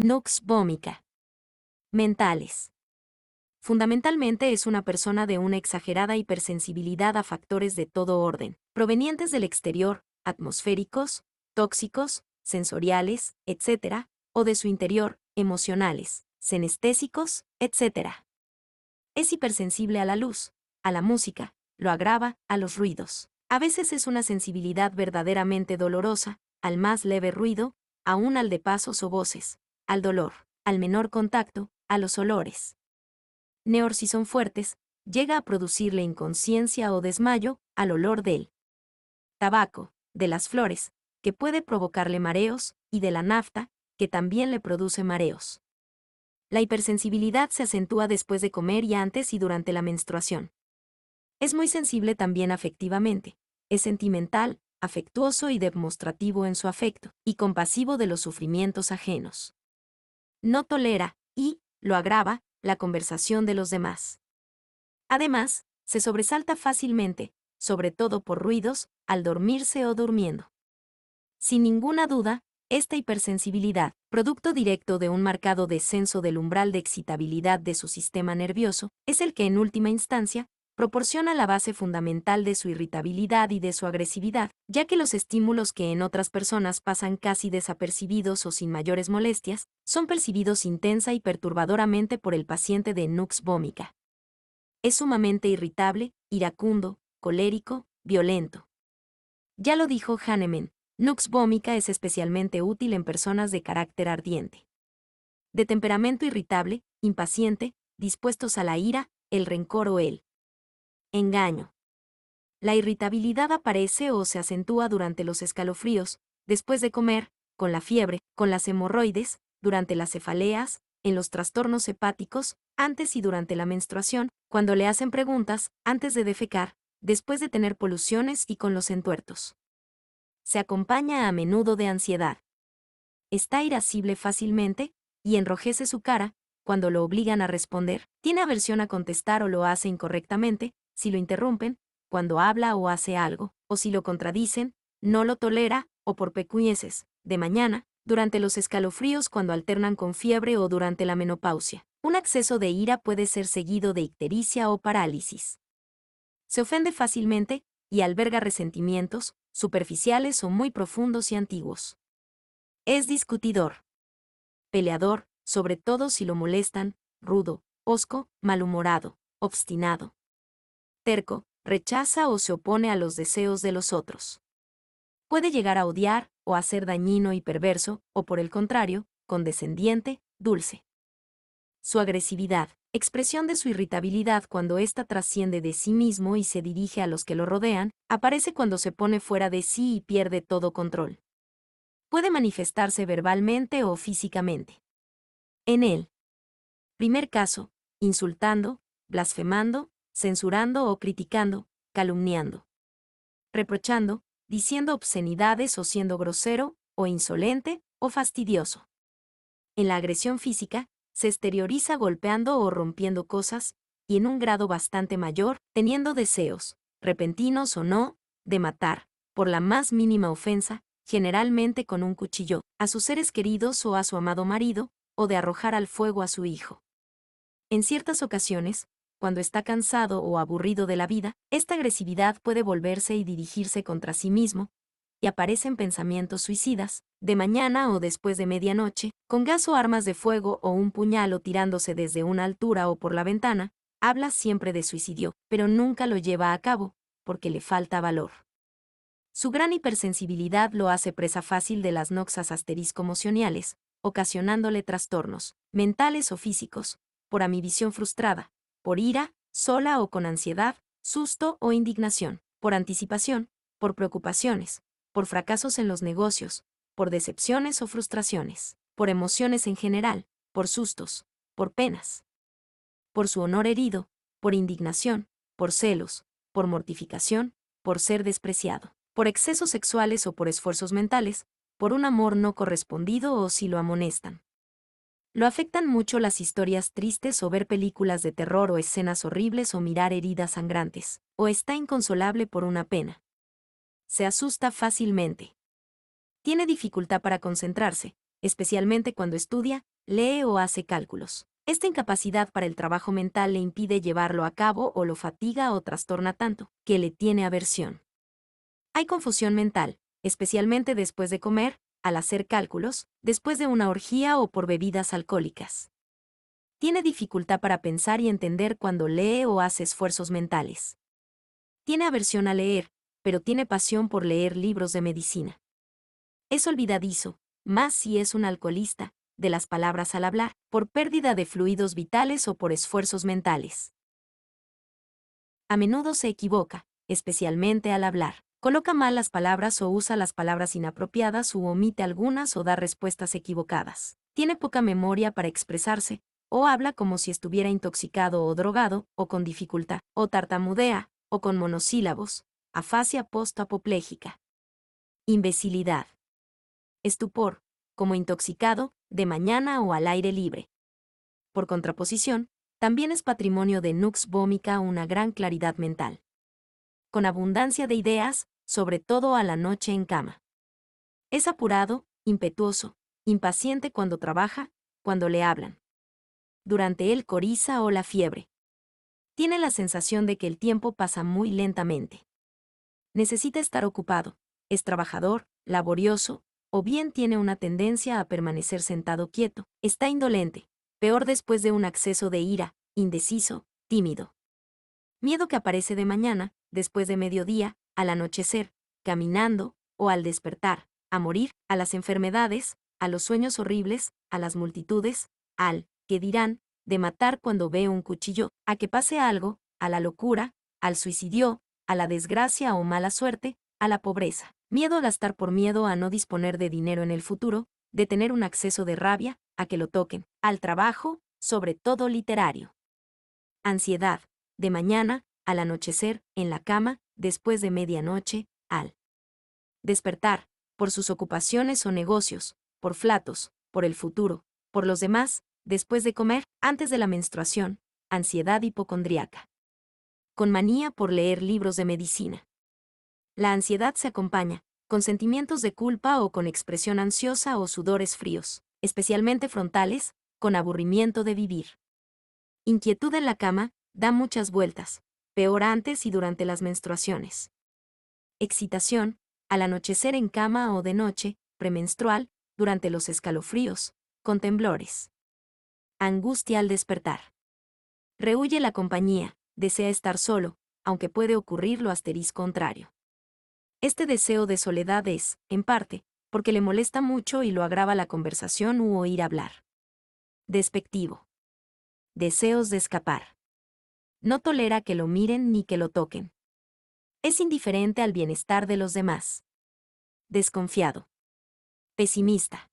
Nux vomica. Mentales. Fundamentalmente es una persona de una exagerada hipersensibilidad a factores de todo orden, provenientes del exterior, atmosféricos, tóxicos, sensoriales, etc., o de su interior, emocionales, senestésicos, etc. Es hipersensible a la luz, a la música, lo agrava, a los ruidos. A veces es una sensibilidad verdaderamente dolorosa, al más leve ruido, aún al de pasos o voces, al dolor, al menor contacto, a los olores. Neor, si son fuertes, llega a producirle inconsciencia o desmayo al olor del tabaco, de las flores, que puede provocarle mareos, y de la nafta, que también le produce mareos. La hipersensibilidad se acentúa después de comer y antes y durante la menstruación. Es muy sensible también afectivamente. Es sentimental, afectuoso y demostrativo en su afecto, y compasivo de los sufrimientos ajenos. No tolera, y, lo agrava, la conversación de los demás. Además, se sobresalta fácilmente, sobre todo por ruidos, al dormirse o durmiendo. Sin ninguna duda, esta hipersensibilidad, producto directo de un marcado descenso del umbral de excitabilidad de su sistema nervioso, es el que en última instancia proporciona la base fundamental de su irritabilidad y de su agresividad, ya que los estímulos que en otras personas pasan casi desapercibidos o sin mayores molestias, son percibidos intensa y perturbadoramente por el paciente de nux vomica. Es sumamente irritable, iracundo, colérico, violento. Ya lo dijo Hahnemann, nux vomica es especialmente útil en personas de carácter ardiente. De temperamento irritable, impaciente, dispuestos a la ira, el rencor o el engaño. La irritabilidad aparece o se acentúa durante los escalofríos, después de comer, con la fiebre, con las hemorroides, durante las cefaleas, en los trastornos hepáticos, antes y durante la menstruación, cuando le hacen preguntas, antes de defecar, después de tener poluciones y con los entuertos. Se acompaña a menudo de ansiedad. Está irascible fácilmente, y enrojece su cara, cuando lo obligan a responder, tiene aversión a contestar o lo hace incorrectamente, si lo interrumpen, cuando habla o hace algo, o si lo contradicen, no lo tolera, o por pequeñeces, de mañana, durante los escalofríos cuando alternan con fiebre o durante la menopausia. Un acceso de ira puede ser seguido de ictericia o parálisis. Se ofende fácilmente, y alberga resentimientos, superficiales o muy profundos y antiguos. Es discutidor. Peleador, sobre todo si lo molestan, rudo, hosco, malhumorado, obstinado. Terco, rechaza o se opone a los deseos de los otros. Puede llegar a odiar, o a ser dañino y perverso, o por el contrario, condescendiente, dulce. Su agresividad, expresión de su irritabilidad cuando ésta trasciende de sí mismo y se dirige a los que lo rodean, aparece cuando se pone fuera de sí y pierde todo control. Puede manifestarse verbalmente o físicamente. En el primer caso, insultando, blasfemando, censurando o criticando, calumniando, reprochando, diciendo obscenidades o siendo grosero, o insolente, o fastidioso. En la agresión física, se exterioriza golpeando o rompiendo cosas, y en un grado bastante mayor, teniendo deseos, repentinos o no, de matar, por la más mínima ofensa, generalmente con un cuchillo, a sus seres queridos o a su amado marido, o de arrojar al fuego a su hijo. En ciertas ocasiones, cuando está cansado o aburrido de la vida, esta agresividad puede volverse y dirigirse contra sí mismo, y aparecen pensamientos suicidas, de mañana o después de medianoche, con gas o armas de fuego o un puñal o tirándose desde una altura o por la ventana, habla siempre de suicidio, pero nunca lo lleva a cabo, porque le falta valor. Su gran hipersensibilidad lo hace presa fácil de las noxas asterisco-emocionales, ocasionándole trastornos, mentales o físicos, por ambición frustrada, por ira, sola o con ansiedad, susto o indignación, por anticipación, por preocupaciones, por fracasos en los negocios, por decepciones o frustraciones, por emociones en general, por sustos, por penas, por su honor herido, por indignación, por celos, por mortificación, por ser despreciado, por excesos sexuales o por esfuerzos mentales, por un amor no correspondido o si lo amonestan. Lo afectan mucho las historias tristes o ver películas de terror o escenas horribles o mirar heridas sangrantes, o está inconsolable por una pena. Se asusta fácilmente. Tiene dificultad para concentrarse, especialmente cuando estudia, lee o hace cálculos. Esta incapacidad para el trabajo mental le impide llevarlo a cabo o lo fatiga o trastorna tanto, que le tiene aversión. Hay confusión mental, especialmente después de comer, al hacer cálculos, después de una orgía o por bebidas alcohólicas. Tiene dificultad para pensar y entender cuando lee o hace esfuerzos mentales. Tiene aversión a leer, pero tiene pasión por leer libros de medicina. Es olvidadizo, más si es un alcoholista, de las palabras al hablar, por pérdida de fluidos vitales o por esfuerzos mentales. A menudo se equivoca, especialmente al hablar. Coloca mal las palabras o usa las palabras inapropiadas u omite algunas o da respuestas equivocadas. Tiene poca memoria para expresarse, o habla como si estuviera intoxicado o drogado, o con dificultad, o tartamudea, o con monosílabos, afasia post-apopléjica. Imbecilidad. Estupor, como intoxicado, de mañana o al aire libre. Por contraposición, también es patrimonio de nux vomica una gran claridad mental. Con abundancia de ideas, sobre todo a la noche en cama. Es apurado, impetuoso, impaciente cuando trabaja, cuando le hablan. Durante el coriza o la fiebre. Tiene la sensación de que el tiempo pasa muy lentamente. Necesita estar ocupado, es trabajador, laborioso, o bien tiene una tendencia a permanecer sentado quieto, está indolente, peor después de un acceso de ira, indeciso, tímido. Miedo que aparece de mañana, después de mediodía, al anochecer, caminando, o al despertar, a morir, a las enfermedades, a los sueños horribles, a las multitudes, al, que dirán, de matar cuando ve un cuchillo, a que pase algo, a la locura, al suicidio, a la desgracia o mala suerte, a la pobreza. Miedo a gastar por miedo a no disponer de dinero en el futuro, de tener un acceso de rabia, a que lo toquen, al trabajo, sobre todo literario. Ansiedad, de mañana, al anochecer, en la cama, después de medianoche, al despertar, por sus ocupaciones o negocios, por flatos, por el futuro, por los demás, después de comer, antes de la menstruación, ansiedad hipocondríaca. Con manía por leer libros de medicina. La ansiedad se acompaña, con sentimientos de culpa o con expresión ansiosa o sudores fríos, especialmente frontales, con aburrimiento de vivir. Inquietud en la cama, da muchas vueltas, peor antes y durante las menstruaciones. Excitación, al anochecer en cama o de noche, premenstrual, durante los escalofríos, con temblores. Angustia al despertar. Rehúye la compañía, desea estar solo, aunque puede ocurrir lo asterisco contrario. Este deseo de soledad es, en parte, porque le molesta mucho y lo agrava la conversación u oír hablar. Despectivo. Deseos de escapar. No tolera que lo miren ni que lo toquen. Es indiferente al bienestar de los demás. Desconfiado. Pesimista.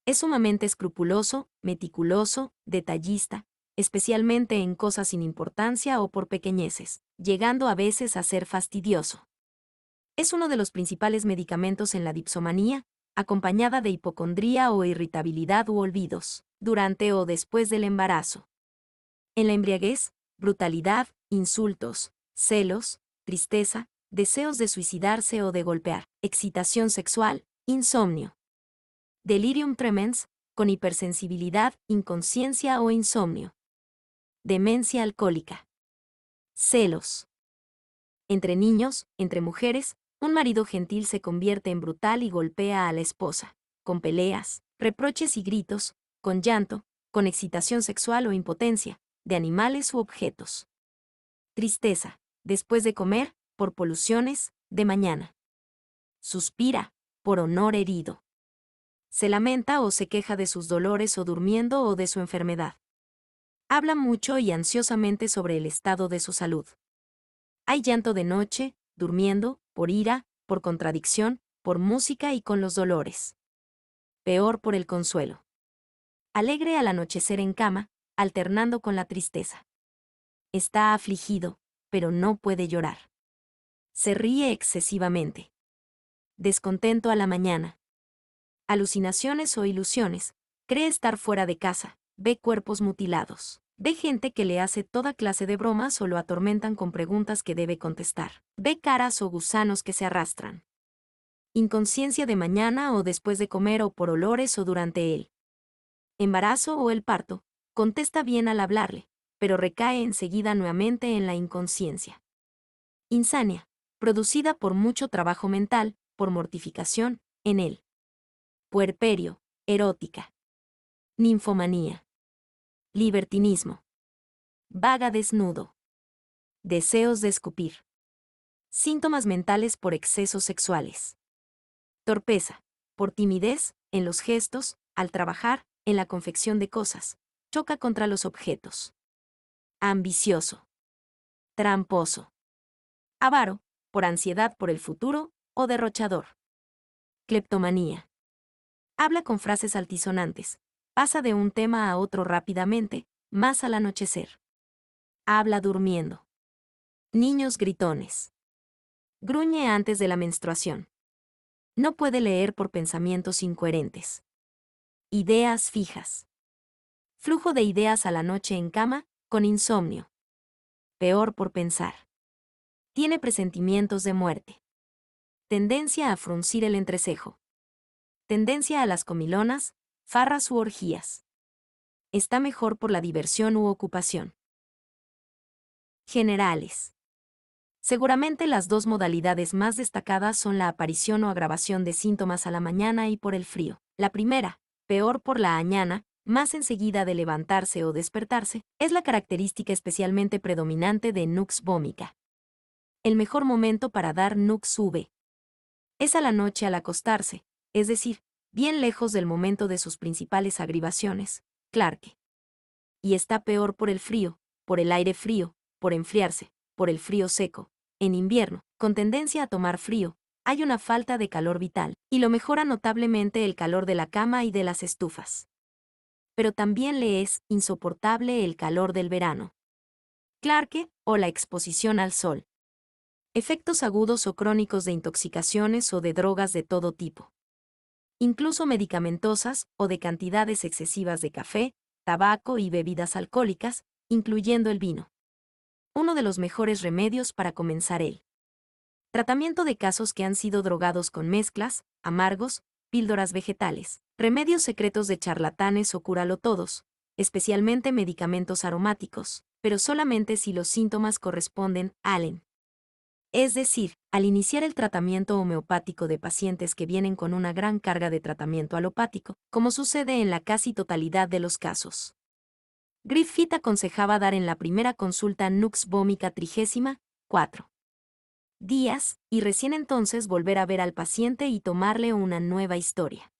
Es sumamente escrupuloso, meticuloso, detallista, especialmente en cosas sin importancia o por pequeñeces, llegando a veces a ser fastidioso. Es uno de los principales medicamentos en la dipsomanía, acompañada de hipocondría o irritabilidad u olvidos, durante o después del embarazo. En la embriaguez, brutalidad, insultos, celos, tristeza, deseos de suicidarse o de golpear, excitación sexual, insomnio. Delirium tremens, con hipersensibilidad, inconsciencia o insomnio. Demencia alcohólica. Celos. Entre niños, entre mujeres, un marido gentil se convierte en brutal y golpea a la esposa, con peleas, reproches y gritos, con llanto, con excitación sexual o impotencia, de animales u objetos. Tristeza, después de comer, por poluciones, de mañana. Suspira, por honor herido. Se lamenta o se queja de sus dolores o durmiendo o de su enfermedad. Habla mucho y ansiosamente sobre el estado de su salud. Hay llanto de noche, durmiendo, por ira, por contradicción, por música y con los dolores. Peor por el consuelo. Alegre al anochecer en cama, alternando con la tristeza. Está afligido, pero no puede llorar. Se ríe excesivamente. Descontento a la mañana. Alucinaciones o ilusiones. Cree estar fuera de casa, ve cuerpos mutilados. Ve gente que le hace toda clase de bromas o lo atormentan con preguntas que debe contestar. Ve caras o gusanos que se arrastran. inconsciencia de mañana o después de comer o por olores o durante el embarazo o el parto, contesta bien al hablarle, pero recae enseguida nuevamente en la inconsciencia. Insania, producida por mucho trabajo mental, por mortificación, en él. Puerperio, erótica. Ninfomanía. Libertinismo. Vaga desnudo. Deseos de escupir. Síntomas mentales por excesos sexuales. Torpeza, por timidez, en los gestos, al trabajar, en la confección de cosas. Choca contra los objetos. Ambicioso. Tramposo. Avaro, por ansiedad por el futuro, o derrochador. Cleptomanía. Habla con frases altisonantes. Pasa de un tema a otro rápidamente, más al anochecer. Habla durmiendo. Niños gritones. Gruñe antes de la menstruación. No puede leer por pensamientos incoherentes. Ideas fijas. Flujo de ideas a la noche en cama, con insomnio. Peor por pensar. Tiene presentimientos de muerte. Tendencia a fruncir el entrecejo. Tendencia a las comilonas, farras u orgías. Está mejor por la diversión u ocupación. Generales. Seguramente las dos modalidades más destacadas son la aparición o agravación de síntomas a la mañana y por el frío. La primera, peor por la añana, más enseguida de levantarse o despertarse, es la característica especialmente predominante de nux vomica. El mejor momento para dar nux v es a la noche al acostarse, es decir, bien lejos del momento de sus principales agrivaciones, Clarke. Y está peor por el frío, por el aire frío, por enfriarse, por el frío seco. En invierno, con tendencia a tomar frío, hay una falta de calor vital, y lo mejora notablemente el calor de la cama y de las estufas. Pero también le es insoportable el calor del verano. Clarke, o la exposición al sol. Efectos agudos o crónicos de intoxicaciones o de drogas de todo tipo. Incluso medicamentosas o de cantidades excesivas de café, tabaco y bebidas alcohólicas, incluyendo el vino. Uno de los mejores remedios para comenzar el tratamiento de casos que han sido drogados con mezclas, amargos, píldoras vegetales, remedios secretos de charlatanes o cúralo todos, especialmente medicamentos aromáticos, pero solamente si los síntomas corresponden al es decir, al iniciar el tratamiento homeopático de pacientes que vienen con una gran carga de tratamiento alopático, como sucede en la casi totalidad de los casos. Griffith aconsejaba dar en la primera consulta nux vomica 34 días, y recién entonces volver a ver al paciente y tomarle una nueva historia.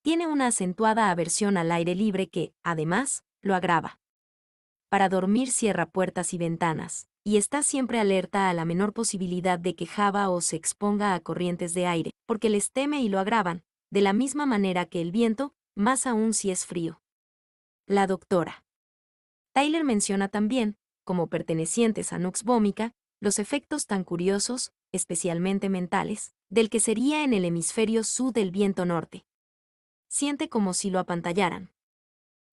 Tiene una acentuada aversión al aire libre que, además, lo agrava. Para dormir cierra puertas y ventanas, y está siempre alerta a la menor posibilidad de que java o se exponga a corrientes de aire, porque les teme y lo agravan, de la misma manera que el viento, más aún si es frío. La doctora Tyler menciona también, como pertenecientes a nux vomica, los efectos tan curiosos, especialmente mentales, del que sería en el hemisferio sur del viento norte. Siente como si lo apantallaran.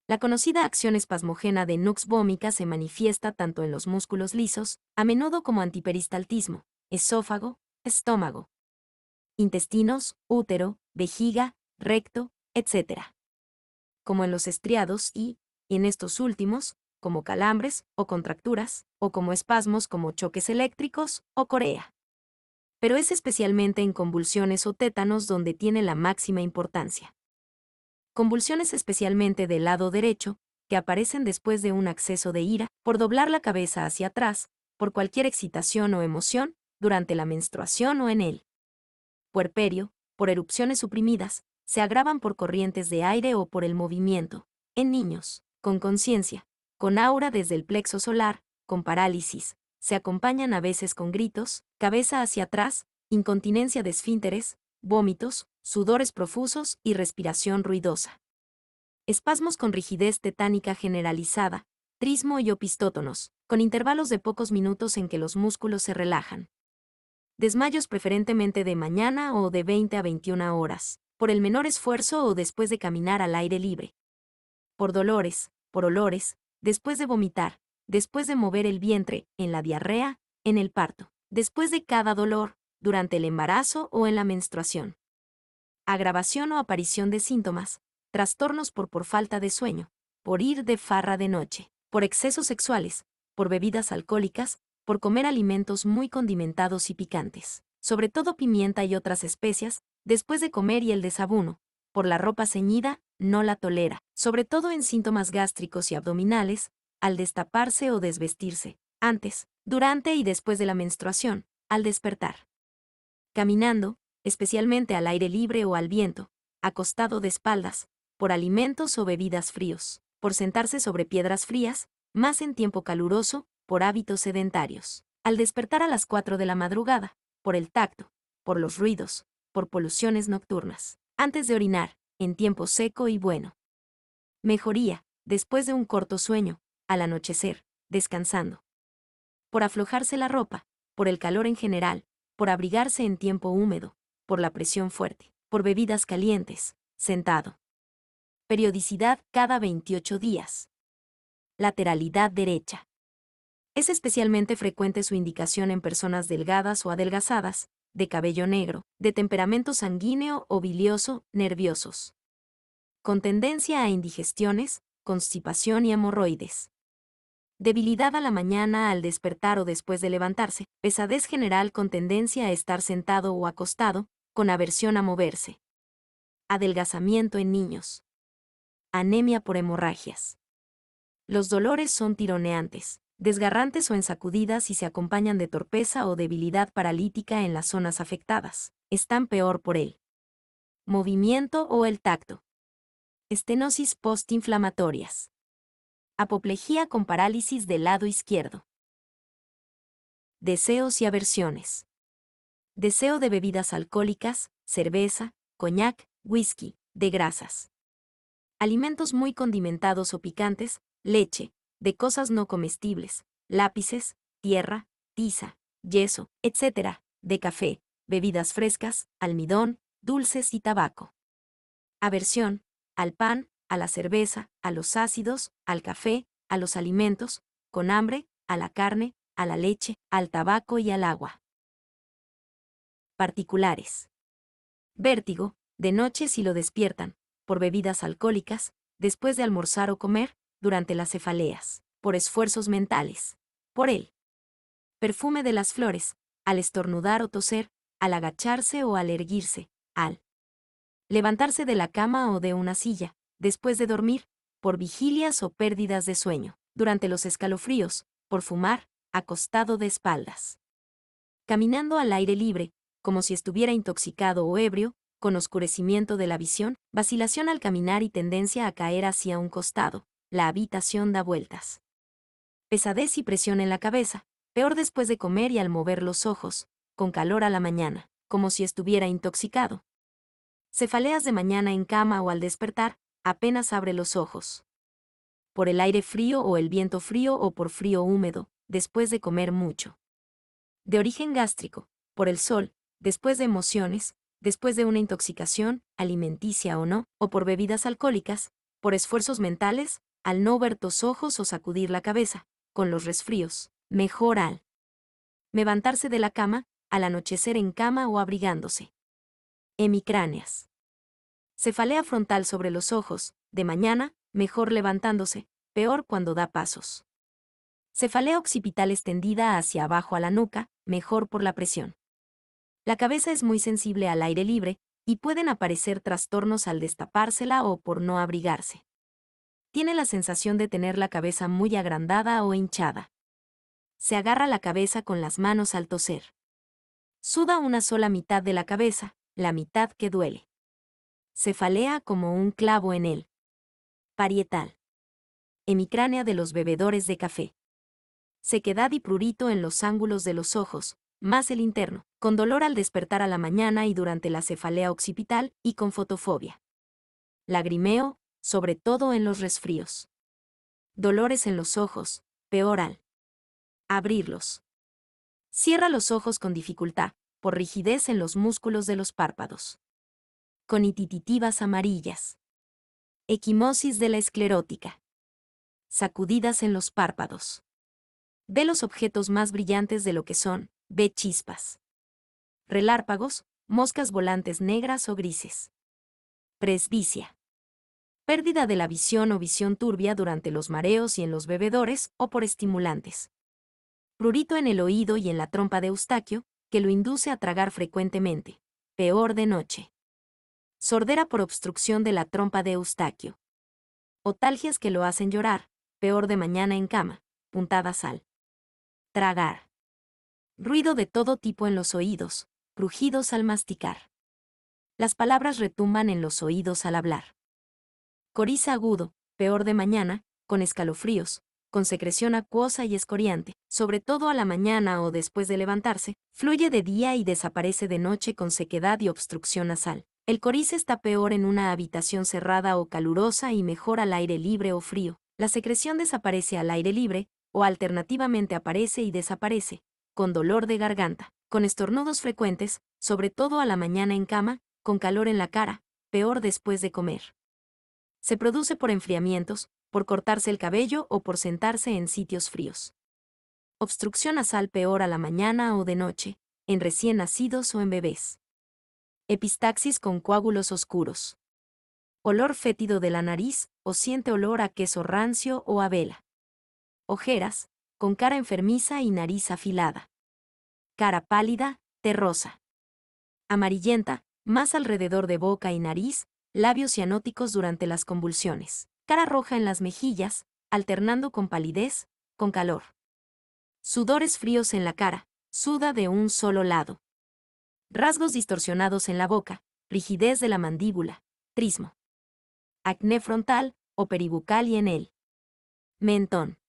La conocida acción espasmogena de nux vomica se manifiesta tanto en los músculos lisos, a menudo como antiperistaltismo, esófago, estómago, intestinos, útero, vejiga, recto, etc., como en los estriados y, en estos últimos, como calambres o contracturas, o como espasmos como choques eléctricos o corea. Pero es especialmente en convulsiones o tétanos donde tiene la máxima importancia. Convulsiones especialmente del lado derecho, que aparecen después de un acceso de ira, por doblar la cabeza hacia atrás, por cualquier excitación o emoción, durante la menstruación o en el puerperio, por erupciones suprimidas, se agravan por corrientes de aire o por el movimiento, en niños, con conciencia, con aura desde el plexo solar, con parálisis, se acompañan a veces con gritos, cabeza hacia atrás, incontinencia de esfínteres, vómitos, sudores profusos y respiración ruidosa. Espasmos con rigidez tetánica generalizada, trismo y opistótonos, con intervalos de pocos minutos en que los músculos se relajan. Desmayos preferentemente de mañana o de 20 a 21 horas, por el menor esfuerzo o después de caminar al aire libre. Por dolores, por olores, después de vomitar, después de mover el vientre, en la diarrea, en el parto. Después de cada dolor, durante el embarazo o en la menstruación. Agravación o aparición de síntomas, trastornos por falta de sueño, por ir de farra de noche, por excesos sexuales, por bebidas alcohólicas, por comer alimentos muy condimentados y picantes, sobre todo pimienta y otras especias, después de comer y el desayuno, por la ropa ceñida, no la tolera, sobre todo en síntomas gástricos y abdominales, al destaparse o desvestirse, antes, durante y después de la menstruación, al despertar. Caminando, especialmente al aire libre o al viento, acostado de espaldas, por alimentos o bebidas fríos, por sentarse sobre piedras frías, más en tiempo caluroso, por hábitos sedentarios, al despertar a las 4 de la madrugada, por el tacto, por los ruidos, por poluciones nocturnas, antes de orinar, en tiempo seco y bueno. Mejoría, después de un corto sueño, al anochecer, descansando. Por aflojarse la ropa, por el calor en general, por abrigarse en tiempo húmedo, por la presión fuerte, por bebidas calientes, sentado. Periodicidad cada 28 días. Lateralidad derecha. Es especialmente frecuente su indicación en personas delgadas o adelgazadas, de cabello negro, de temperamento sanguíneo o bilioso, nerviosos. Con tendencia a indigestiones, constipación y hemorroides. Debilidad a la mañana al despertar o después de levantarse, pesadez general con tendencia a estar sentado o acostado, con aversión a moverse. Adelgazamiento en niños. Anemia por hemorragias. Los dolores son tironeantes, desgarrantes o en sacudidas y se acompañan de torpeza o debilidad paralítica en las zonas afectadas. Están peor por el movimiento o el tacto. Estenosis postinflamatorias. Apoplejía con parálisis del lado izquierdo. Deseos y aversiones. Deseo de bebidas alcohólicas, cerveza, coñac, whisky, de grasas. Alimentos muy condimentados o picantes, leche, de cosas no comestibles, lápices, tierra, tiza, yeso, etc., de café, bebidas frescas, almidón, dulces y tabaco. Aversión, al pan, a la cerveza, a los ácidos, al café, a los alimentos, con hambre, a la carne, a la leche, al tabaco y al agua. Particulares. Vértigo, de noche si lo despiertan, por bebidas alcohólicas, después de almorzar o comer, durante las cefaleas, por esfuerzos mentales, por el perfume de las flores, al estornudar o toser, al agacharse o al erguirse, al levantarse de la cama o de una silla, después de dormir, por vigilias o pérdidas de sueño, durante los escalofríos, por fumar, acostado de espaldas. Caminando al aire libre, como si estuviera intoxicado o ebrio, con oscurecimiento de la visión, vacilación al caminar y tendencia a caer hacia un costado, la habitación da vueltas. Pesadez y presión en la cabeza, peor después de comer y al mover los ojos, con calor a la mañana, como si estuviera intoxicado. Cefaleas de mañana en cama o al despertar, apenas abre los ojos. Por el aire frío o el viento frío o por frío húmedo, después de comer mucho. De origen gástrico, por el sol, después de emociones, después de una intoxicación, alimenticia o no, o por bebidas alcohólicas, por esfuerzos mentales, al no ver tus ojos o sacudir la cabeza, con los resfríos, mejor al levantarse de la cama, al anochecer en cama o abrigándose. Hemicráneas. Cefalea frontal sobre los ojos, de mañana, mejor levantándose, peor cuando da pasos. Cefalea occipital extendida hacia abajo a la nuca, mejor por la presión. La cabeza es muy sensible al aire libre, y pueden aparecer trastornos al destapársela o por no abrigarse. Tiene la sensación de tener la cabeza muy agrandada o hinchada. Se agarra la cabeza con las manos al toser. Suda una sola mitad de la cabeza, la mitad que duele. Cefalea como un clavo en él. Parietal. Hemicránea de los bebedores de café. Sequedad y prurito en los ángulos de los ojos, más el interno, con dolor al despertar a la mañana y durante la cefalea occipital y con fotofobia. Lagrimeo, sobre todo en los resfríos. Dolores en los ojos, peor al abrirlos. Cierra los ojos con dificultad, por rigidez en los músculos de los párpados. Conitititivas amarillas. Equimosis de la esclerótica. Sacudidas en los párpados. Ve los objetos más brillantes de lo que son, ve chispas. Relárpagos, moscas volantes negras o grises. Presbicia. Pérdida de la visión o visión turbia durante los mareos y en los bebedores o por estimulantes. Prurito en el oído y en la trompa de Eustaquio, que lo induce a tragar frecuentemente. Peor de noche. Sordera por obstrucción de la trompa de Eustaquio. Otalgias que lo hacen llorar. Peor de mañana en cama. Puntadas al tragar. Ruido de todo tipo en los oídos. Crujidos al masticar. Las palabras retumban en los oídos al hablar. Coriza agudo, peor de mañana, con escalofríos, con secreción acuosa y escoriante, sobre todo a la mañana o después de levantarse, fluye de día y desaparece de noche con sequedad y obstrucción nasal. El coriza está peor en una habitación cerrada o calurosa y mejor al aire libre o frío. La secreción desaparece al aire libre, o alternativamente aparece y desaparece, con dolor de garganta, con estornudos frecuentes, sobre todo a la mañana en cama, con calor en la cara, peor después de comer. Se produce por enfriamientos, por cortarse el cabello o por sentarse en sitios fríos. Obstrucción nasal peor a la mañana o de noche, en recién nacidos o en bebés. Epistaxis con coágulos oscuros. Olor fétido de la nariz o siente olor a queso rancio o a vela. Ojeras, con cara enfermiza y nariz afilada. Cara pálida, terrosa. Amarillenta, más alrededor de boca y nariz, labios cianóticos durante las convulsiones. Cara roja en las mejillas, alternando con palidez, con calor. Sudores fríos en la cara, suda de un solo lado. Rasgos distorsionados en la boca, rigidez de la mandíbula, trismo. Acné frontal o peribucal y en el mentón.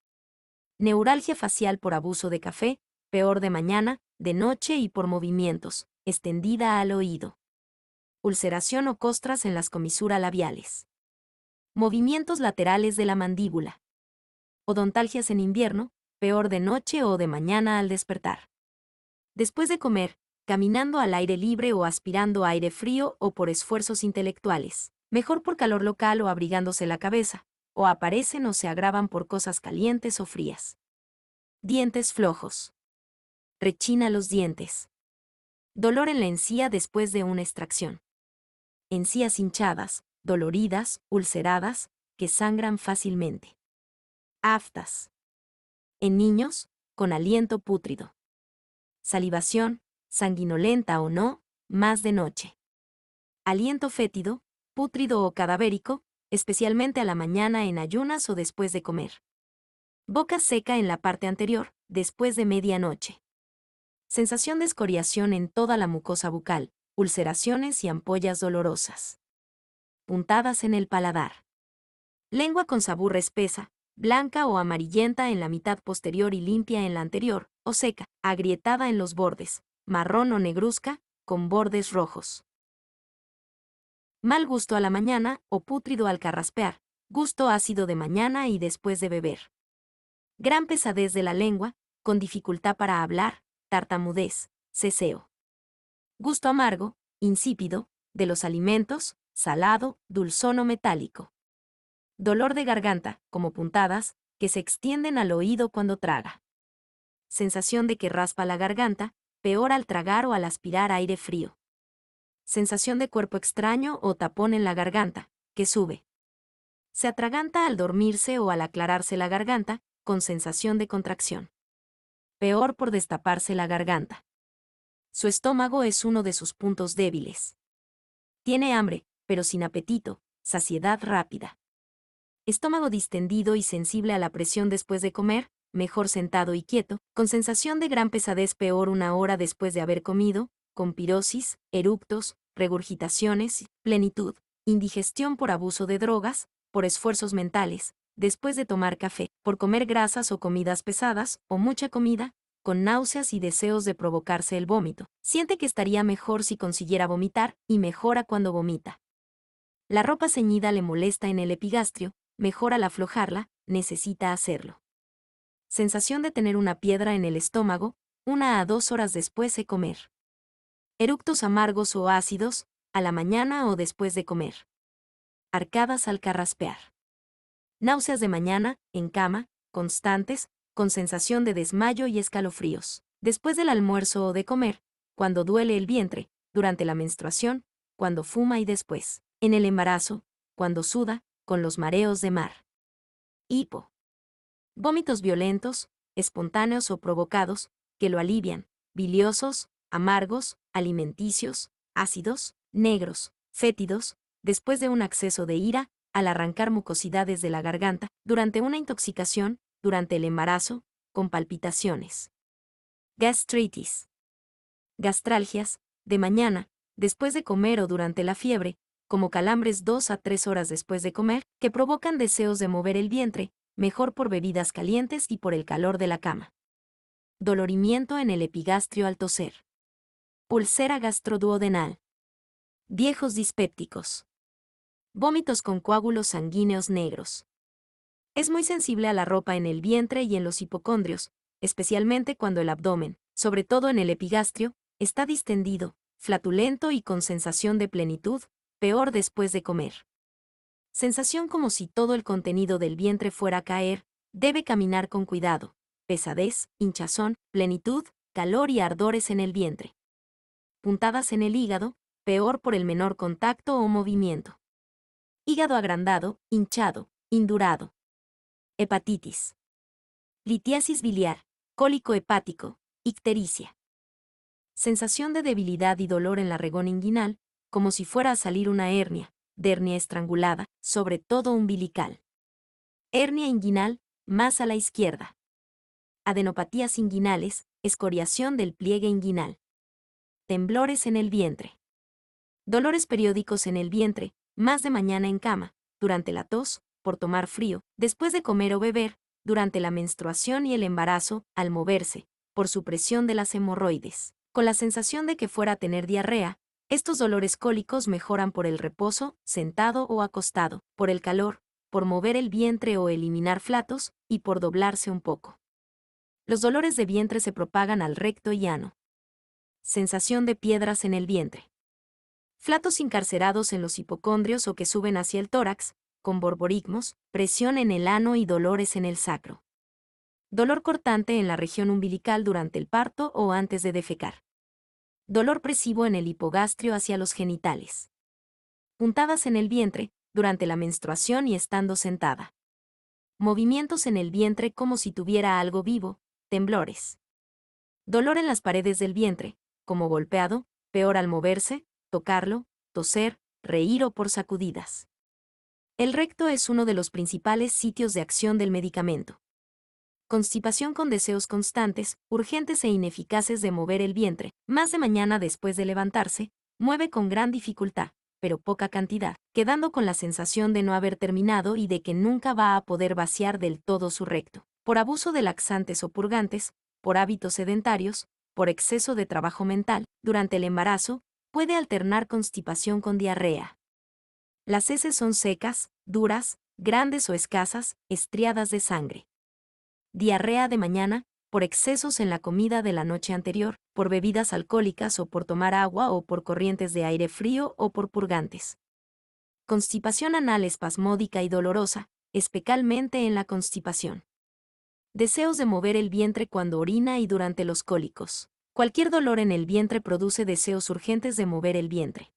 Neuralgia facial por abuso de café, peor de mañana, de noche y por movimientos, extendida al oído. Ulceración o costras en las comisuras labiales. Movimientos laterales de la mandíbula. Odontalgias en invierno, peor de noche o de mañana al despertar. Después de comer, caminando al aire libre o aspirando aire frío o por esfuerzos intelectuales. Mejor por calor local o abrigándose la cabeza, o aparecen o se agravan por cosas calientes o frías. Dientes flojos. Rechina los dientes. Dolor en la encía después de una extracción. Encías hinchadas, doloridas, ulceradas, que sangran fácilmente. Aftas. En niños, con aliento pútrido. Salivación, sanguinolenta o no, más de noche. Aliento fétido, pútrido o cadavérico, especialmente a la mañana en ayunas o después de comer. Boca seca en la parte anterior, después de medianoche. Sensación de escoriación en toda la mucosa bucal, ulceraciones y ampollas dolorosas. Puntadas en el paladar. Lengua con sabor espesa, blanca o amarillenta en la mitad posterior y limpia en la anterior, o seca, agrietada en los bordes, marrón o negruzca, con bordes rojos. Mal gusto a la mañana o pútrido al carraspear, gusto ácido de mañana y después de beber. Gran pesadez de la lengua, con dificultad para hablar, tartamudez, ceseo. Gusto amargo, insípido, de los alimentos, salado, dulzón o metálico. Dolor de garganta, como puntadas, que se extienden al oído cuando traga. Sensación de que raspa la garganta, peor al tragar o al aspirar aire frío. Sensación de cuerpo extraño o tapón en la garganta, que sube. Se atraganta al dormirse o al aclararse la garganta, con sensación de contracción. Peor por destaparse la garganta. Su estómago es uno de sus puntos débiles. Tiene hambre, pero sin apetito, saciedad rápida. Estómago distendido y sensible a la presión después de comer, mejor sentado y quieto, con sensación de gran pesadez peor una hora después de haber comido, con pirosis, eructos, regurgitaciones, plenitud, indigestión por abuso de drogas, por esfuerzos mentales, después de tomar café, por comer grasas o comidas pesadas, o mucha comida, con náuseas y deseos de provocarse el vómito. Siente que estaría mejor si consiguiera vomitar, y mejora cuando vomita. La ropa ceñida le molesta en el epigastrio, mejor al aflojarla, necesita hacerlo. Sensación de tener una piedra en el estómago, 1 a 2 horas después de comer. Eructos amargos o ácidos, a la mañana o después de comer. Arcadas al carraspear. Náuseas de mañana, en cama, constantes, con sensación de desmayo y escalofríos. Después del almuerzo o de comer, cuando duele el vientre, durante la menstruación, cuando fuma y después, en el embarazo, cuando suda, con los mareos de mar. Hipo. Vómitos violentos, espontáneos o provocados, que lo alivian, biliosos, amargos, alimenticios, ácidos, negros, fétidos, después de un acceso de ira, al arrancar mucosidades de la garganta, durante una intoxicación, durante el embarazo, con palpitaciones. Gastritis. Gastralgias, de mañana, después de comer o durante la fiebre, como calambres 2 a 3 horas después de comer, que provocan deseos de mover el vientre, mejor por bebidas calientes y por el calor de la cama. Dolorimiento en el epigastrio al toser. Úlcera gastroduodenal. Viejos dispépticos. Vómitos con coágulos sanguíneos negros. Es muy sensible a la ropa en el vientre y en los hipocondrios, especialmente cuando el abdomen, sobre todo en el epigastrio, está distendido, flatulento y con sensación de plenitud, peor después de comer. Sensación como si todo el contenido del vientre fuera a caer, debe caminar con cuidado, pesadez, hinchazón, plenitud, calor y ardores en el vientre. Puntadas en el hígado, peor por el menor contacto o movimiento. Hígado agrandado, hinchado, indurado. Hepatitis. Litiasis biliar, cólico hepático, ictericia. Sensación de debilidad y dolor en la regón inguinal, como si fuera a salir una hernia, de hernia estrangulada, sobre todo umbilical. Hernia inguinal, más a la izquierda. Adenopatías inguinales, escoriación del pliegue inguinal. Temblores en el vientre. Dolores periódicos en el vientre, más de mañana en cama, durante la tos, por tomar frío, después de comer o beber, durante la menstruación y el embarazo, al moverse, por supresión de las hemorroides. Con la sensación de que fuera a tener diarrea, estos dolores cólicos mejoran por el reposo, sentado o acostado, por el calor, por mover el vientre o eliminar flatos, y por doblarse un poco. Los dolores de vientre se propagan al recto y ano. Sensación de piedras en el vientre. Flatos incarcerados en los hipocondrios o que suben hacia el tórax, con borborigmos, presión en el ano y dolores en el sacro. Dolor cortante en la región umbilical durante el parto o antes de defecar. Dolor presivo en el hipogastrio hacia los genitales. Puntadas en el vientre, durante la menstruación y estando sentada. Movimientos en el vientre como si tuviera algo vivo, temblores. Dolor en las paredes del vientre, como golpeado, peor al moverse, tocarlo, toser, reír o por sacudidas. El recto es uno de los principales sitios de acción del medicamento. Constipación con deseos constantes, urgentes e ineficaces de mover el vientre, más de mañana después de levantarse, mueve con gran dificultad, pero poca cantidad, quedando con la sensación de no haber terminado y de que nunca va a poder vaciar del todo su recto, por abuso de laxantes o purgantes, por hábitos sedentarios, por exceso de trabajo mental. Durante el embarazo, puede alternar constipación con diarrea. Las heces son secas, duras, grandes o escasas, estriadas de sangre. Diarrea de mañana, por excesos en la comida de la noche anterior, por bebidas alcohólicas o por tomar agua o por corrientes de aire frío o por purgantes. Constipación anal espasmódica y dolorosa, especialmente en la constipación. Deseos de mover el vientre cuando orina y durante los cólicos. Cualquier dolor en el vientre produce deseos urgentes de mover el vientre.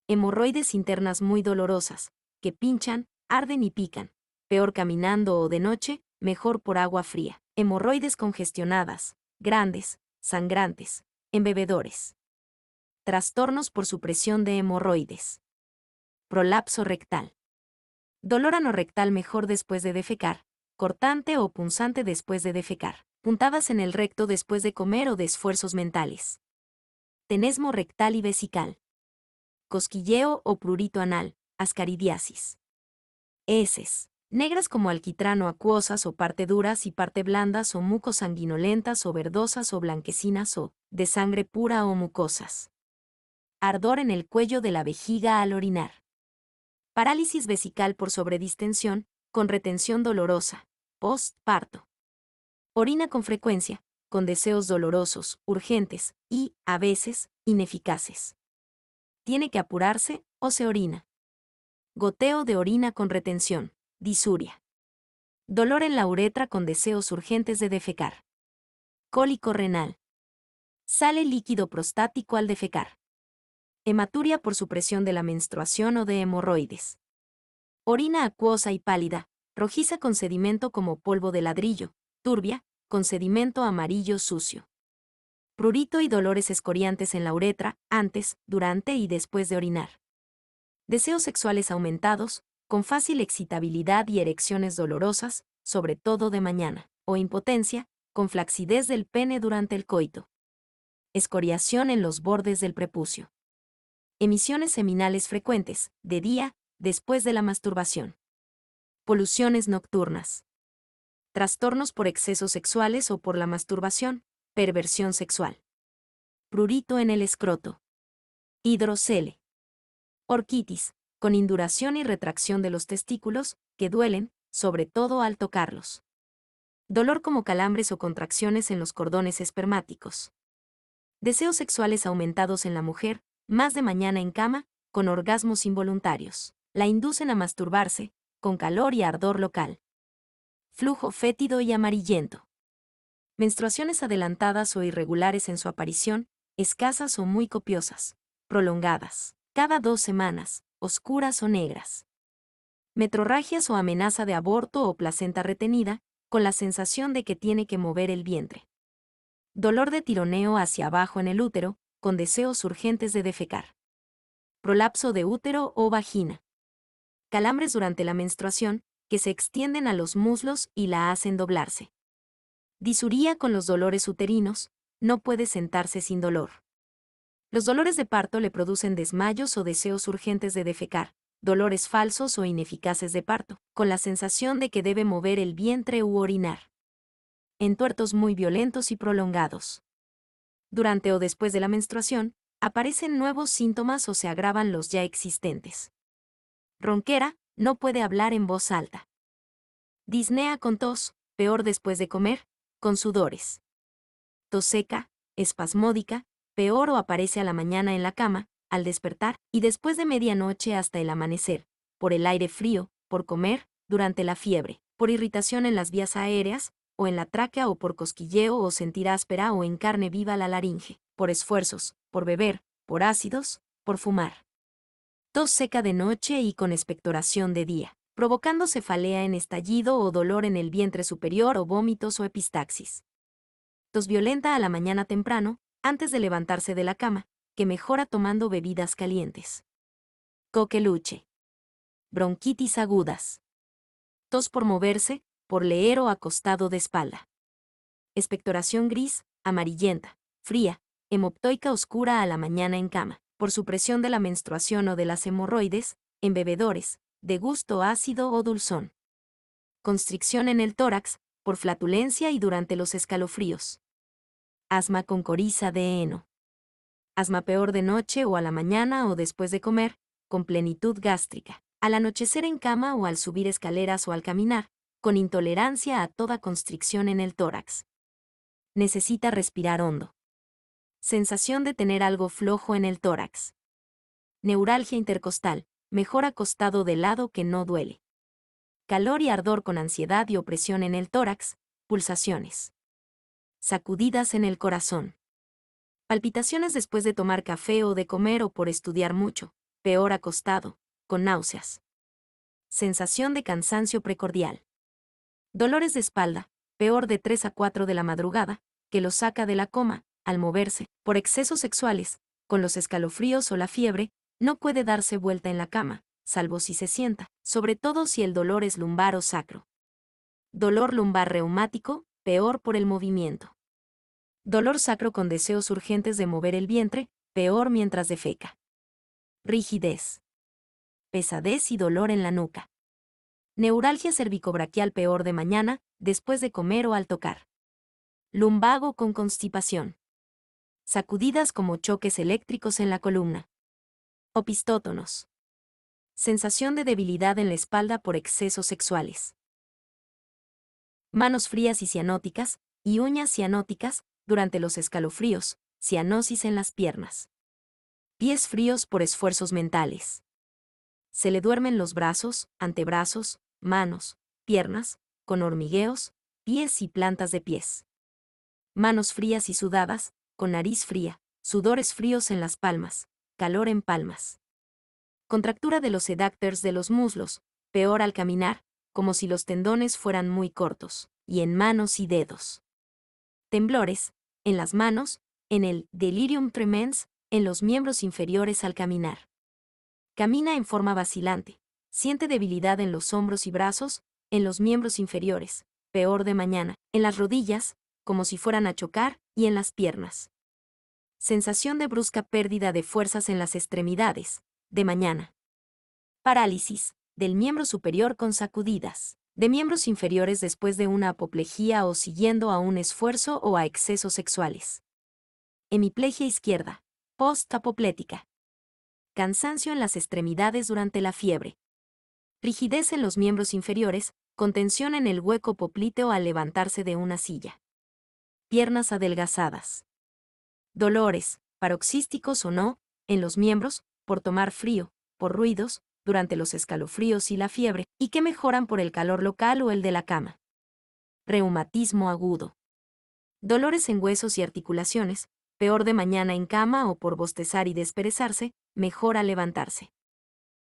Hemorroides internas muy dolorosas, que pinchan, arden y pican. Peor caminando o de noche, mejor por agua fría. Hemorroides congestionadas, grandes, sangrantes, embebedores. Trastornos por supresión de hemorroides. Prolapso rectal. Dolor anorrectal mejor después de defecar, cortante o punzante después de defecar. Puntadas en el recto después de comer o de esfuerzos mentales. Tenesmo rectal y vesical. Cosquilleo o prurito anal, ascaridiasis. Heces. Negras como alquitrán o acuosas o parte duras y parte blandas o mucosanguinolentas o verdosas o blanquecinas o, de sangre pura o mucosas. Ardor en el cuello de la vejiga al orinar. Parálisis vesical por sobredistensión, con retención dolorosa, post-parto. Orina con frecuencia, con deseos dolorosos, urgentes y, a veces, ineficaces. Tiene que apurarse o se orina. Goteo de orina con retención. Disuria. Dolor en la uretra con deseos urgentes de defecar. Cólico renal. Sale líquido prostático al defecar. Hematuria por supresión de la menstruación o de hemorroides. Orina acuosa y pálida, rojiza con sedimento como polvo de ladrillo, turbia, con sedimento amarillo sucio. Prurito y dolores escoriantes en la uretra, antes, durante y después de orinar. Deseos sexuales aumentados, con fácil excitabilidad y erecciones dolorosas, sobre todo de mañana, o impotencia, con flacidez del pene durante el coito. Escoriación en los bordes del prepucio. Emisiones seminales frecuentes, de día, después de la masturbación. Poluciones nocturnas. Trastornos por excesos sexuales o por la masturbación, perversión sexual. Prurito en el escroto. Hidrocele. Orquitis, con induración y retracción de los testículos, que duelen, sobre todo al tocarlos. Dolor como calambres o contracciones en los cordones espermáticos. Deseos sexuales aumentados en la mujer, más de mañana en cama, con orgasmos involuntarios. La inducen a masturbarse, con calor y ardor local. Flujo fétido y amarillento. Menstruaciones adelantadas o irregulares en su aparición, escasas o muy copiosas. Prolongadas. Cada 2 semanas, oscuras o negras. Metrorragias o amenaza de aborto o placenta retenida, con la sensación de que tiene que mover el vientre. Dolor de tironeo hacia abajo en el útero, con deseos urgentes de defecar. Prolapso de útero o vagina. Calambres durante la menstruación, que se extienden a los muslos y la hacen doblarse. Disuría con los dolores uterinos, no puede sentarse sin dolor. Los dolores de parto le producen desmayos o deseos urgentes de defecar, dolores falsos o ineficaces de parto, con la sensación de que debe mover el vientre u orinar. Entuertos muy violentos y prolongados. Durante o después de la menstruación, aparecen nuevos síntomas o se agravan los ya existentes. Ronquera, no puede hablar en voz alta. Disnea con tos, peor después de comer, con sudores. Tos seca, espasmódica, peor o aparece a la mañana en la cama, al despertar, y después de medianoche hasta el amanecer, por el aire frío, por comer, durante la fiebre, por irritación en las vías aéreas, o en la tráquea o por cosquilleo o sentir áspera o en carne viva la laringe, por esfuerzos, por beber, por ácidos, por fumar. Tos seca de noche y con expectoración de día, provocando cefalea en estallido o dolor en el vientre superior o vómitos o epistaxis. Tos violenta a la mañana temprano, antes de levantarse de la cama, que mejora tomando bebidas calientes. Coqueluche. Bronquitis agudas. Tos por moverse, por leer o acostado de espalda. Expectoración gris, amarillenta, fría, hemoptoica oscura a la mañana en cama, por supresión de la menstruación o de las hemorroides, en bebedores, de gusto ácido o dulzón. Constricción en el tórax, por flatulencia y durante los escalofríos. Asma con coriza de heno. Asma peor de noche o a la mañana o después de comer, con plenitud gástrica, al anochecer en cama o al subir escaleras o al caminar, con intolerancia a toda constricción en el tórax. Necesita respirar hondo. Sensación de tener algo flojo en el tórax. Neuralgia intercostal, mejor acostado de lado que no duele. Calor y ardor con ansiedad y opresión en el tórax, pulsaciones. Sacudidas en el corazón. Palpitaciones después de tomar café o de comer o por estudiar mucho, peor acostado, con náuseas. Sensación de cansancio precordial. Dolores de espalda, peor de 3 a 4 de la madrugada, que lo saca de la coma, al moverse, por excesos sexuales, con los escalofríos o la fiebre, no puede darse vuelta en la cama, salvo si se sienta, sobre todo si el dolor es lumbar o sacro. Dolor lumbar reumático, peor por el movimiento. Dolor sacro con deseos urgentes de mover el vientre, peor mientras defeca. Rigidez. Pesadez y dolor en la nuca. Neuralgia cervicobraquial peor de mañana, después de comer o al tocar. Lumbago con constipación. Sacudidas como choques eléctricos en la columna. Opistótonos. Sensación de debilidad en la espalda por excesos sexuales. Manos frías y cianóticas, y uñas cianóticas, durante los escalofríos, cianosis en las piernas. Pies fríos por esfuerzos mentales. Se le duermen los brazos, antebrazos, manos, piernas, con hormigueos, pies y plantas de pies. Manos frías y sudadas, con nariz fría, sudores fríos en las palmas, calor en palmas. Contractura de los adductors de los muslos, peor al caminar, como si los tendones fueran muy cortos, y en manos y dedos. Temblores, en las manos, en el delirium tremens, en los miembros inferiores al caminar. Camina en forma vacilante, siente debilidad en los hombros y brazos, en los miembros inferiores, peor de mañana, en las rodillas, como si fueran a chocar, y en las piernas. Sensación de brusca pérdida de fuerzas en las extremidades, de mañana. Parálisis, del miembro superior con sacudidas, de miembros inferiores después de una apoplejía o siguiendo a un esfuerzo o a excesos sexuales. Hemiplegia izquierda, post-apoplética. Cansancio en las extremidades durante la fiebre. Rigidez en los miembros inferiores, con tensión en el hueco popliteo al levantarse de una silla. Piernas adelgazadas. Dolores, paroxísticos o no, en los miembros, por tomar frío, por ruidos, durante los escalofríos y la fiebre, y que mejoran por el calor local o el de la cama. Reumatismo agudo. Dolores en huesos y articulaciones, peor de mañana en cama o por bostezar y desperezarse, mejor al levantarse.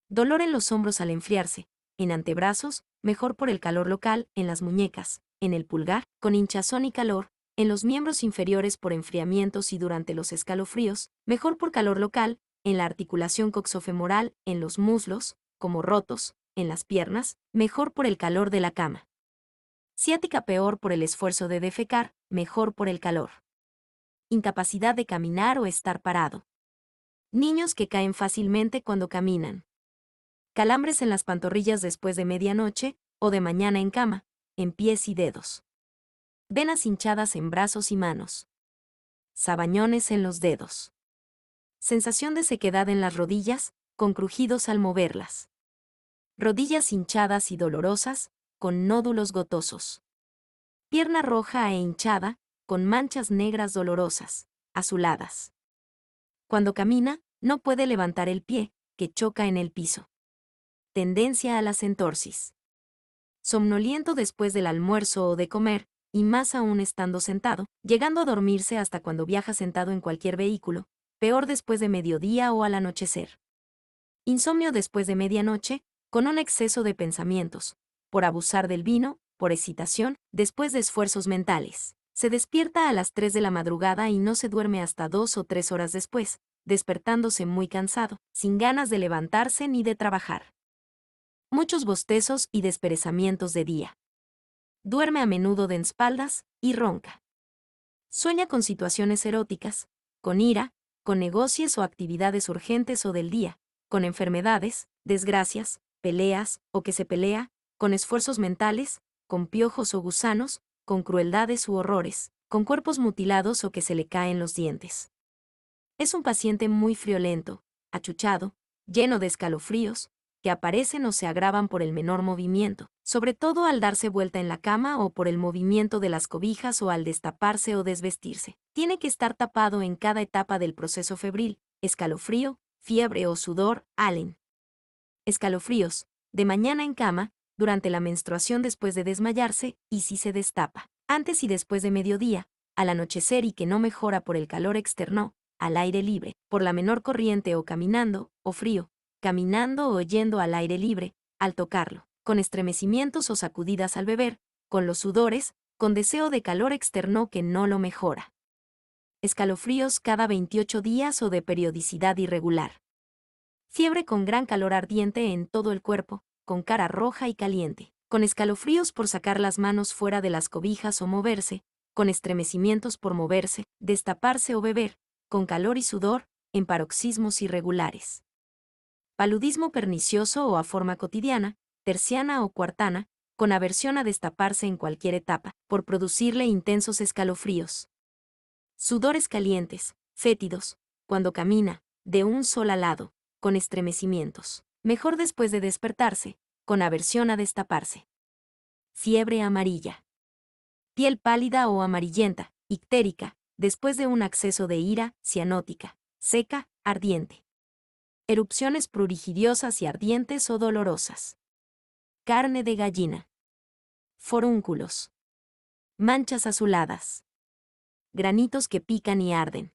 Dolor en los hombros al enfriarse, en antebrazos, mejor por el calor local, en las muñecas, en el pulgar, con hinchazón y calor, en los miembros inferiores por enfriamientos y durante los escalofríos, mejor por calor local, en la articulación coxofemoral, en los muslos, como rotos, en las piernas, mejor por el calor de la cama. Ciática peor por el esfuerzo de defecar, mejor por el calor. Incapacidad de caminar o estar parado. Niños que caen fácilmente cuando caminan. Calambres en las pantorrillas después de medianoche, o de mañana en cama, en pies y dedos. Venas hinchadas en brazos y manos. Sabañones en los dedos. Sensación de sequedad en las rodillas, con crujidos al moverlas. Rodillas hinchadas y dolorosas, con nódulos gotosos. Pierna roja e hinchada, con manchas negras dolorosas, azuladas. Cuando camina, no puede levantar el pie, que choca en el piso. Tendencia a la entorsis. Somnoliento después del almuerzo o de comer, y más aún estando sentado, llegando a dormirse hasta cuando viaja sentado en cualquier vehículo, peor después de mediodía o al anochecer. Insomnio después de medianoche, con un exceso de pensamientos, por abusar del vino, por excitación, después de esfuerzos mentales. Se despierta a las 3 de la madrugada y no se duerme hasta 2 o 3 horas después, despertándose muy cansado, sin ganas de levantarse ni de trabajar. Muchos bostezos y desperezamientos de día. Duerme a menudo de espaldas y ronca. Sueña con situaciones eróticas, con ira, con negocios o actividades urgentes o del día, con enfermedades, desgracias, peleas o que se pelea, con esfuerzos mentales, con piojos o gusanos, con crueldades u horrores, con cuerpos mutilados o que se le caen los dientes. Es un paciente muy friolento, achuchado, lleno de escalofríos, que aparecen o se agravan por el menor movimiento, sobre todo al darse vuelta en la cama o por el movimiento de las cobijas o al destaparse o desvestirse. Tiene que estar tapado en cada etapa del proceso febril, escalofrío, fiebre o sudor, Allen. Escalofríos, de mañana en cama, durante la menstruación después de desmayarse, y si se destapa, antes y después de mediodía, al anochecer y que no mejora por el calor externo, al aire libre, por la menor corriente o caminando, o frío, caminando o yendo al aire libre, al tocarlo, con estremecimientos o sacudidas al beber, con los sudores, con deseo de calor externo que no lo mejora. Escalofríos cada 28 días o de periodicidad irregular. Fiebre con gran calor ardiente en todo el cuerpo, con cara roja y caliente, con escalofríos por sacar las manos fuera de las cobijas o moverse, con estremecimientos por moverse, destaparse o beber, con calor y sudor, en paroxismos irregulares. Paludismo pernicioso o a forma cotidiana, terciana o cuartana, con aversión a destaparse en cualquier etapa, por producirle intensos escalofríos. Sudores calientes, fétidos, cuando camina, de un solo lado, con estremecimientos. Mejor después de despertarse, con aversión a destaparse. Fiebre amarilla. Piel pálida o amarillenta, ictérica, después de un acceso de ira, cianótica, seca, ardiente. Erupciones prurigidiosas y ardientes o dolorosas. Carne de gallina. Forúnculos. Manchas azuladas. granitos que pican y arden.